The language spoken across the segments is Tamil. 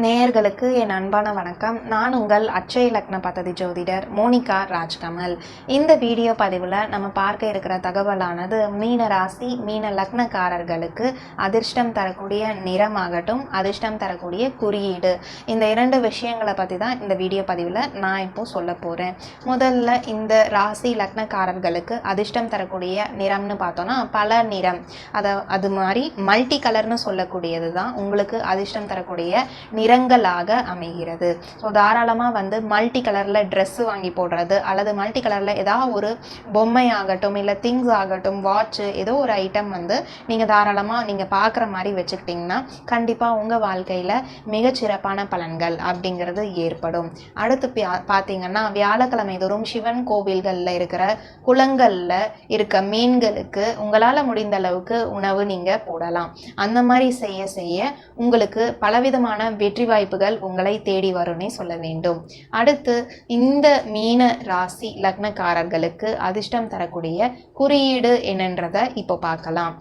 நேயர்களுக்கு என் அன்பான வணக்கம். நான் உங்கள் அட்சய லக்ன பദ്ധதி ஜோதிடர் மோனிகா ராஜ்கமல். இந்த வீடியோ பதிவில் நம்ம பார்க்க இருக்கிற தகவலானது மீன ராசி மீன லக்னக்காரர்களுக்கு அதிர்ஷ்டம் தரக்கூடிய நிறமாகட்டும், அதிர்ஷ்டம் தரக்கூடிய குறியீடு, இந்த இரண்டு விஷயங்களை பற்றி தான் இந்த வீடியோ பதிவில் நான் இப்போ சொல்ல போகிறேன். முதல்ல இந்த ராசி லக்னக்காரர்களுக்கு அதிர்ஷ்டம் தரக்கூடிய நிறம்னு பார்த்தோன்னா பல நிறம், அது மாதிரி மல்டி கலர்னு சொல்லக்கூடியது தான் உங்களுக்கு அதிர்ஷ்டம் தரக்கூடிய நிறங்களாக அமைகிறது. ஸோ தாராளமாக மல்டி கலரில் ட்ரெஸ்ஸு வாங்கி போடுறது அல்லது மல்டி கலரில் ஏதாவது ஒரு பொம்மை ஆகட்டும், இல்லை திங்ஸ் ஆகட்டும், வாட்சு, ஏதோ ஒரு ஐட்டம் நீங்கள் தாராளமாக நீங்கள் பார்க்குற மாதிரி வச்சுக்கிட்டிங்கன்னா கண்டிப்பாக உங்கள் வாழ்க்கையில் மிகச்சிறப்பான பலன்கள் அப்படிங்கிறது ஏற்படும். அடுத்து பார்த்தீங்கன்னா வியாழக்கிழமை தோறும் சிவன் கோவில்களில் இருக்கிற குளங்களில் இருக்க மீன்களுக்கு உங்களால் முடிந்த அளவுக்கு உணவு நீங்கள் போடலாம். அந்த மாதிரி செய்ய செய்ய உங்களுக்கு பலவிதமான வெற்றி வாய்ப்புகள் உங்களை தேடி வரும்னே சொல்ல வேண்டும். அடுத்து இந்த மீன ராசி லக்னக்காரர்களுக்கு அதிர்ஷ்டம் தரக்கூடிய குறியீடு என்னன்றதை இப்போ பார்க்கலாம்.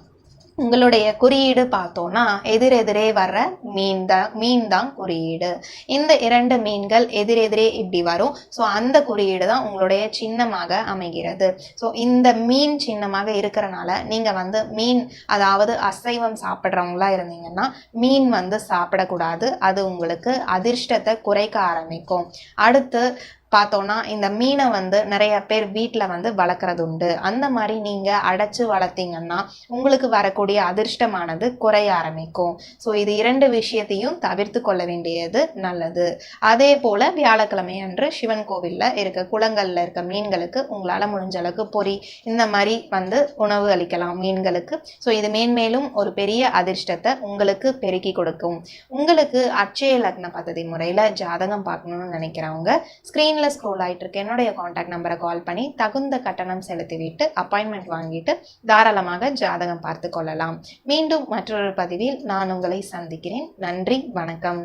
உங்களுடைய குறியீடு பார்த்தோன்னா எதிரெதிரே வர்ற மீன் தான் குறியீடு. இந்த இரண்டு மீன்கள் எதிரெதிரே இப்படி வரும். ஸோ அந்த குறியீடு தான் உங்களுடைய சின்னமாக அமைகிறது. ஸோ இந்த மீன் சின்னமாக இருக்கிறனால நீங்கள் மீன், அதாவது அசைவம் சாப்பிட்றவங்களா இருந்தீங்கன்னா மீன் சாப்பிடக்கூடாது. அது உங்களுக்கு அதிர்ஷ்டத்தை குறைக்க ஆரம்பிக்கும். அடுத்து பார்த்தோன்னா இந்த மீனை நிறைய பேர் வீட்டில் வளர்க்குறது உண்டு. அந்த மாதிரி நீங்கள் அடைச்சி வளர்த்தீங்கன்னா உங்களுக்கு வரக்கூடிய அதிர்ஷ்டமானது குறைய ஆரம்பிக்கும். ஸோ இது இரண்டு விஷயத்தையும் தவிர்த்து கொள்ள வேண்டியது நல்லது. அதே போல் வியாழக்கிழமை அன்று சிவன் கோவிலில் இருக்க குளங்களில் இருக்க மீன்களுக்கு உங்களால் முடிஞ்ச அளவுக்கு பொறி இந்த மாதிரி உணவு அளிக்கலாம் மீன்களுக்கு. ஸோ இது மேன்மேலும் ஒரு பெரிய அதிர்ஷ்டத்தை உங்களுக்கு பெருக்கி கொடுக்கும். உங்களுக்கு அட்சய லக்ன பദ്ധதி முறையில் ஜாதகம் பார்க்கணும்னு நினைக்கிறவங்க ஸ்க்ரீன் ஸ்க்ரோல் ஆயிட்டு இருக்கு என்னுடைய கான்டாக்ட் நம்பரை கால் பண்ணி தகுந்த கட்டணம் செலுத்திவிட்டு அப்பாயின்மெண்ட் வாங்கிட்டு தாராளமாக ஜாதகம் பார்த்து கொள்ளலாம். மீண்டும் மற்றொரு பதிவில் நான் உங்களை சந்திக்கிறேன். நன்றி, வணக்கம்.